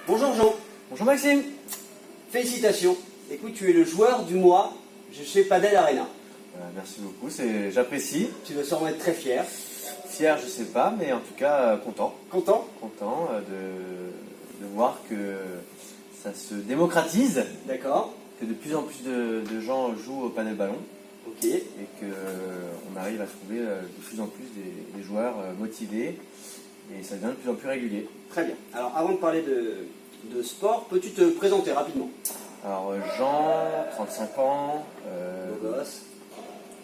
Bonjour Jean. Bonjour Maxime. Félicitations. Écoute, tu es le joueur du mois chez Padel Arena. Merci beaucoup, j'apprécie. Tu dois sûrement être très fier. Fier, je sais pas, mais en tout cas content. Content? Content de voir que ça se démocratise. D'accord. Que de plus en plus de gens jouent au padel ballon. Ok. Et qu'on arrive à trouver de plus en plus des joueurs motivés. Et ça devient de plus en plus régulier. Très bien. Alors avant de parler de sport, peux-tu te présenter rapidement? Alors Jean, 35 ans. Beau gosse.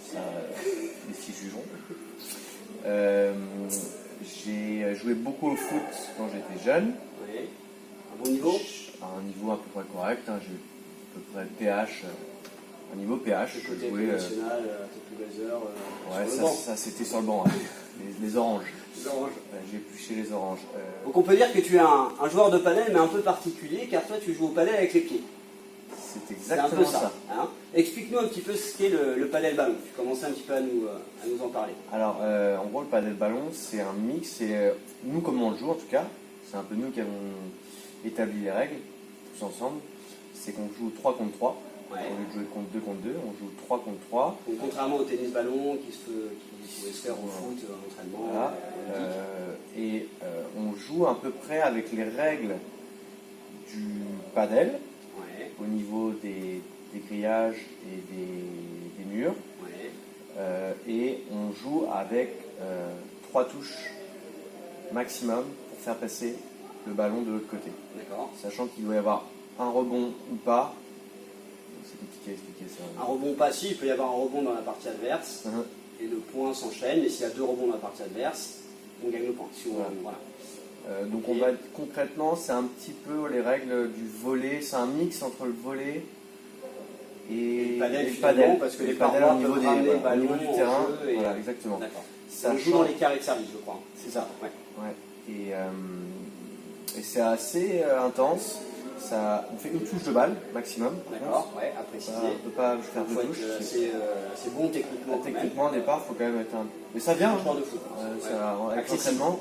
Ça, les filles jugeront. J'ai joué beaucoup au foot quand j'étais jeune. Oui. Un bon niveau? À un niveau à peu près correct. J'ai à peu près PH. Un niveau PH. Le côté national, tes plus belles heures. Ouais, ça c'était sur le banc. Hein. Les oranges. Les oranges. J'ai épluché les oranges. Donc on peut dire que tu es un joueur de padel, mais un peu particulier, car toi tu joues au padel avec les pieds. C'est C'est un exactement peu ça. Hein. Explique-nous un petit peu ce qu'est le padel ballon. Tu commençais un petit peu à nous en parler. Alors, en gros, le padel ballon, c'est un mix. Et nous, comment on le joue en tout cas, c'est un peu nous qui avons établi les règles, tous ensemble. C'est qu'on joue 3 contre 3. Ouais. Au lieu de jouer contre 2, on joue 3 contre 3. Donc, contrairement au tennis ballon qui pouvait se faire au foot, en entraînement. Voilà. On joue à peu près avec les règles du padel. Ouais. Au niveau des grillages et des murs. Ouais. Et on joue avec 3 touches maximum pour faire passer le ballon de l'autre côté. D'accord. Sachant qu'il doit y avoir un rebond ou pas. C'est compliqué à expliquer ça. Un rebond pas si, il peut y avoir un rebond dans la partie adverse. Et le point s'enchaîne. Et s'il y a 2 rebonds dans la partie adverse, on gagne le point. Si voilà. Donc on va concrètement, c'est un petit peu les règles du volley. C'est un mix entre le volley et le padel, parce que les parois peuvent ramener le ballon au niveau du terrain. Et... Voilà, exactement. D'accord. Ça on joue dans les carrés de service, je crois. C'est ça. Ouais. Ouais. Et c'est assez intense. On fait une touche de balle maximum. D'accord, ouais, à préciser. On ne peut pas faire 2 touches. C'est bon techniquement. Techniquement, au départ, il faut quand même être un. Mais ça vient. De foot. Avec l'entraînement,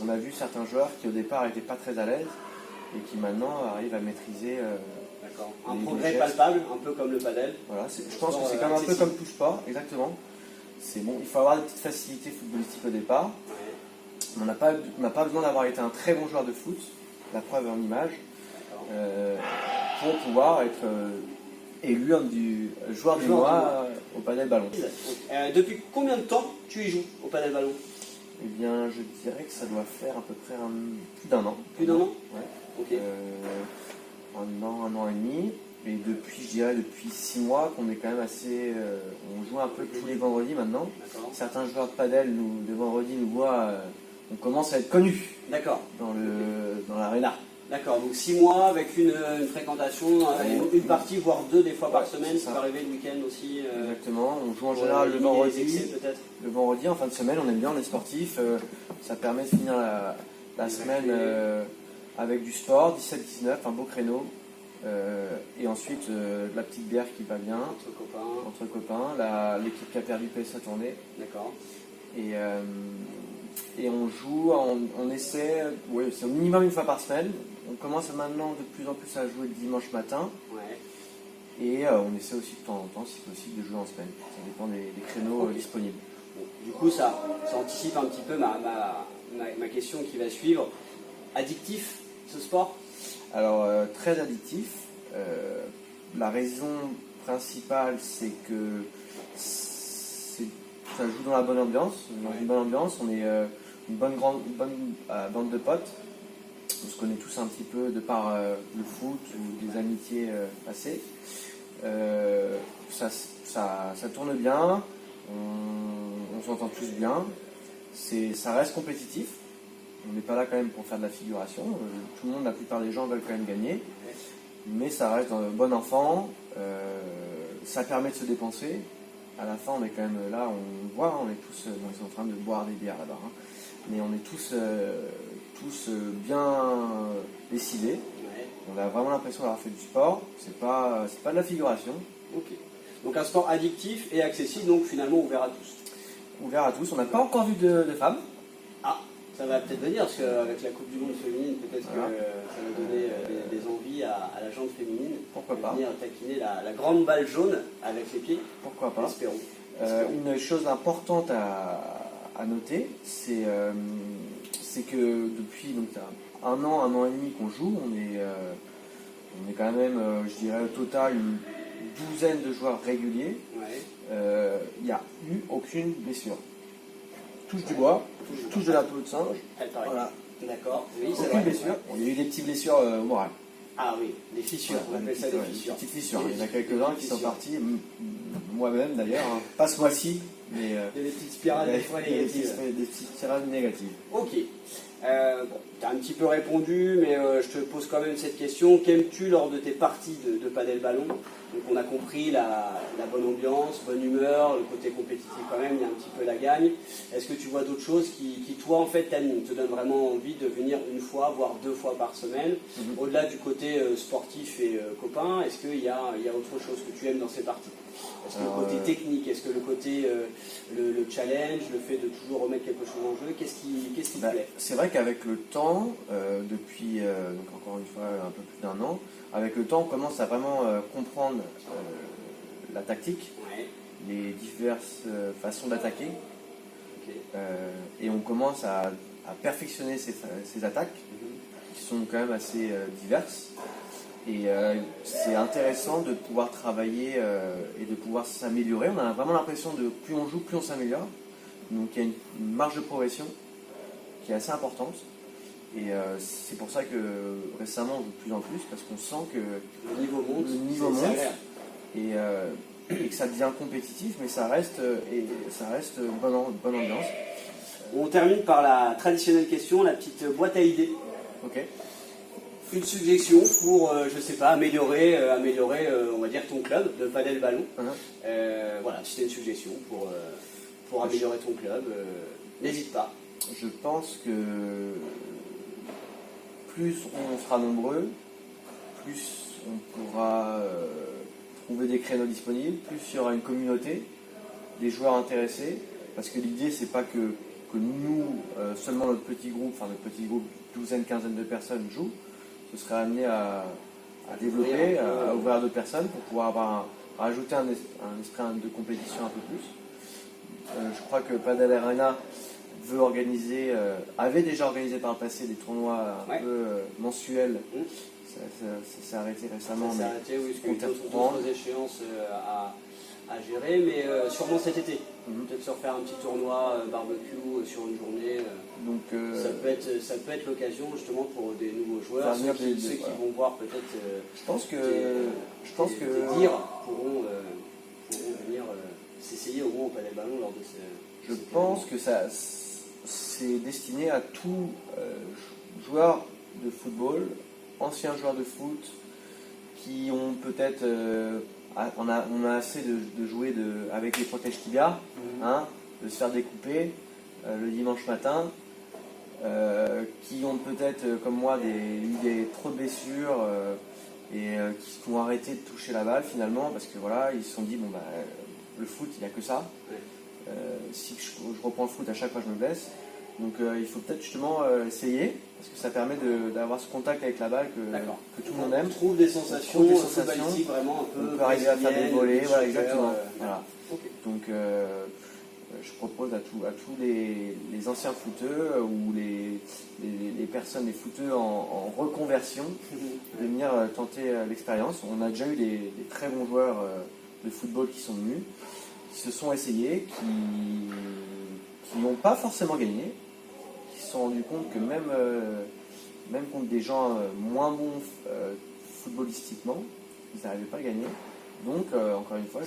on a vu certains joueurs qui au départ n'étaient pas très à l'aise et qui maintenant arrivent à maîtriser. D'accord. Un progrès palpable, un peu comme le padel. Voilà, je pense que c'est quand même un peu comme touche pas, exactement. C'est bon, il faut avoir des petites facilités footballistiques au départ. Ouais. On n'a pas besoin d'avoir été un très bon joueur de foot, la preuve en image. Pour pouvoir être élu du joueur du mois au padel ballon. Depuis combien de temps tu y joues au padel ballon? Eh bien, je dirais que ça doit faire à peu près plus d'un an. Plus d'un an? Ouais. Ok. Un an et demi. Et je dirais depuis 6 mois qu'on est quand même assez. On joue un peu tous les vendredis maintenant. Certains joueurs de padel, le vendredi, nous voient. On commence à être connus. D'accord. Dans l'aréna. D'accord, donc 6 mois avec une fréquentation, une partie, voire 2 des fois par semaine, ça peut arriver le week-end aussi. Exactement, on joue en général le vendredi. Le vendredi, en fin de semaine, on aime bien, on est sportif. Ça permet de finir la semaine avec du sport, 17-19, un beau créneau. Et ensuite, la petite bière qui va bien. Entre copains. L'équipe qui a perdu peut se retourner. D'accord. Et on joue, on essaie, c'est au minimum une fois par semaine. On commence maintenant de plus en plus à jouer le dimanche matin. Ouais. Et on essaie aussi de temps en temps, si possible, de jouer en semaine. Ça dépend des créneaux disponibles. Bon, du coup, ça anticipe un petit peu ma question qui va suivre. Addictif, ce sport? Alors, très addictif. La raison principale, c'est que ça joue dans la bonne ambiance. Dans une bonne ambiance, on est une bonne bande de potes. On se connaît tous un petit peu de par le foot ou des amitiés passées. Ça tourne bien, on s'entend tous bien. Ça reste compétitif. On n'est pas là quand même pour faire de la figuration. Tout le monde, la plupart des gens veulent quand même gagner. Mais ça reste un bon enfant. Ça permet de se dépenser. À la fin, on est quand même là, on voit, on est tous en train de boire des bières là-bas. Mais on est tous bien décidés. Ouais. On a vraiment l'impression d'avoir fait du sport. C'est pas de la figuration. Ok. Donc un sport addictif et accessible, donc finalement ouvert à tous. Ouvert à tous. On n'a pas encore vu de femmes. Ah. Ça va peut-être venir, parce qu'avec la Coupe du Monde féminine, peut-être que ça va donner des envies à la jante féminine. Pourquoi pas. Venir taquiner la grande balle jaune avec les pieds. Pourquoi pas. Espérons. Une chose importante à noter, c'est que depuis donc, 1 an et demi qu'on joue, on est quand même, je dirais, au total une douzaine de joueurs réguliers. Il n'y a eu aucune blessure. Touche du bois, touche de la peau de singe. Voilà. D'accord. Oui, c'est aucune blessure. Bon, il y a eu des petites blessures morales. Ah oui, des fissures, on appelle ça des fissures. Des petites fissures. Il y en a quelques-uns qui sont partis, moi-même d'ailleurs, hein. Pas ce mois-ci, mais. Il y a des petites spirales des fois négatives. Des petites spirales négatives. Ok. Bon, tu as un petit peu répondu, mais je te pose quand même cette question. Qu'aimes-tu lors de tes parties de padel ballon? Donc on a compris la bonne ambiance, bonne humeur, le côté compétitif quand même, il y a un petit peu la gagne. Est-ce que tu vois d'autres choses qui toi en fait t'animent, te donnent vraiment envie de venir 1 fois, voire 2 fois par semaine? Au-delà du côté sportif et copain, est-ce qu'il y a autre chose que tu aimes dans ces parties? Est-ce que le côté technique, est-ce que le côté le challenge, le fait de toujours remettre quelque chose en jeu, qu'est-ce qui te plaît? C'est vrai qu'avec le temps, depuis donc encore une fois un peu plus d'1 an, avec le temps on commence à vraiment comprendre la tactique, les diverses façons d'attaquer, et on commence à perfectionner ces attaques qui sont quand même assez diverses. Et c'est intéressant de pouvoir travailler et de pouvoir s'améliorer. On a vraiment l'impression de plus on joue, plus on s'améliore. Donc il y a une marge de progression qui est assez importante. Et c'est pour ça que récemment on joue de plus en plus, parce qu'on sent que le niveau monte, et que ça devient compétitif, mais ça reste bonne ambiance. On termine par la traditionnelle question, la petite boîte à idées. Ok. Une suggestion pour, je sais pas, améliorer, on va dire, ton club de padel ballon. Voilà, si tu as une suggestion pour améliorer ton club, n'hésite pas. Je pense que plus on sera nombreux, plus on pourra trouver des créneaux disponibles, plus il y aura une communauté, des joueurs intéressés, parce que l'idée c'est pas que nous, seulement notre petit groupe, douzaine, quinzaine de personnes jouent. Ce serait amené à développer, à ouvrir à d'autres personnes pour pouvoir rajouter un esprit de compétition un peu plus. Je crois que Padel Arena avait déjà organisé par le passé des tournois un peu mensuels. Ça s'est arrêté récemment. Ça s'est arrêté, oui, parce qu'il y a d'autres échéances à gérer, mais sûrement cet été. Peut-être se refaire un petit tournoi barbecue sur une journée. Donc, ça peut être l'occasion justement pour des nouveaux joueurs, ceux qui vont voir peut-être je pense que des dires pourront venir s'essayer au moins au padel ballon lors de ces... Je pense que c'est destiné à tout joueur de football, anciens joueurs de foot, qui ont peut-être... on a assez de jouer avec les protèges tibia, de se faire découper le dimanche matin, qui ont peut-être, comme moi, eu trop de blessures et qui ont arrêté de toucher la balle finalement, parce que voilà, ils se sont dit, le foot, il n'y a que ça. Si je reprends le foot, à chaque fois je me blesse. Donc il faut peut-être justement essayer, parce que ça permet d'avoir ce contact avec la balle que tout le monde aime. On trouve des sensations balistiques vraiment un peu. On peut arriver à faire des volets, voilà, exactement. Voilà. Donc je propose à tous les anciens footeux ou les personnes, les footeux en reconversion, de venir tenter l'expérience. On a déjà eu des très bons joueurs de football qui sont venus, qui se sont essayés, qui n'ont pas forcément gagné, qui se sont rendus compte que même contre des gens moins bons footballistiquement, ils n'arrivaient pas à gagner. Donc, encore une fois,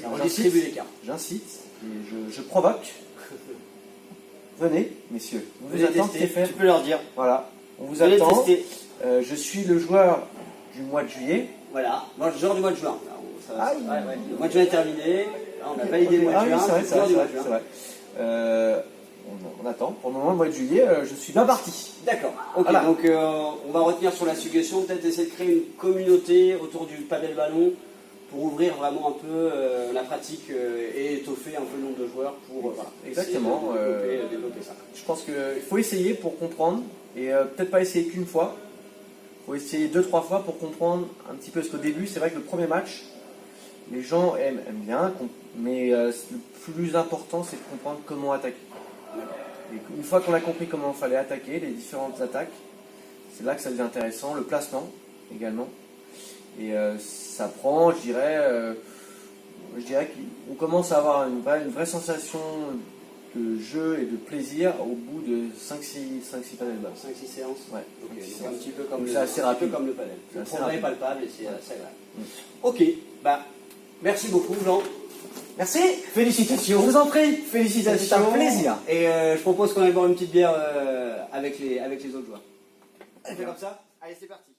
j'incite et je provoque. Venez, messieurs. Vous attend, tu peux leur dire. Voilà, on vous attend. Je suis le joueur du mois de juillet. Voilà, moi, le joueur du mois de juin. Le mois de juin est terminé. Là, on n'a pas idée le mois de juin. C'est vrai. On attend. Pour le moment, le mois de juillet, je suis bien parti. D'accord. Ok, voilà. Donc on va retenir sur la suggestion, peut-être essayer de créer une communauté autour du padel ballon pour ouvrir vraiment un peu la pratique et étoffer un peu le nombre de joueurs pour voilà, Exactement, développer ça. Je pense qu'il faut essayer pour comprendre et peut-être pas essayer qu'une fois. Il faut essayer 2-3 fois pour comprendre un petit peu. Parce qu'au début, c'est vrai que le premier match, les gens aiment bien, mais le plus important, c'est de comprendre comment attaquer. Et une fois qu'on a compris comment il fallait attaquer, les différentes attaques, c'est là que ça devient intéressant. Le placement également. Et ça prend, je dirais qu'on commence à avoir une vraie sensation de jeu et de plaisir au bout de 5-6 paddleballs. 5-6 séances. Ouais. Okay, donc donc un petit peu comme c'est assez rapide. Comme le paddle. Le progrès est palpable et c'est assez agréable. Mm. Ok, bah merci beaucoup Jean. Merci. Félicitations. Je vous en prie. Félicitations. C'est un plaisir. Et je propose qu'on aille boire une petite bière avec les autres joueurs. On fait comme ça. Allez, c'est parti.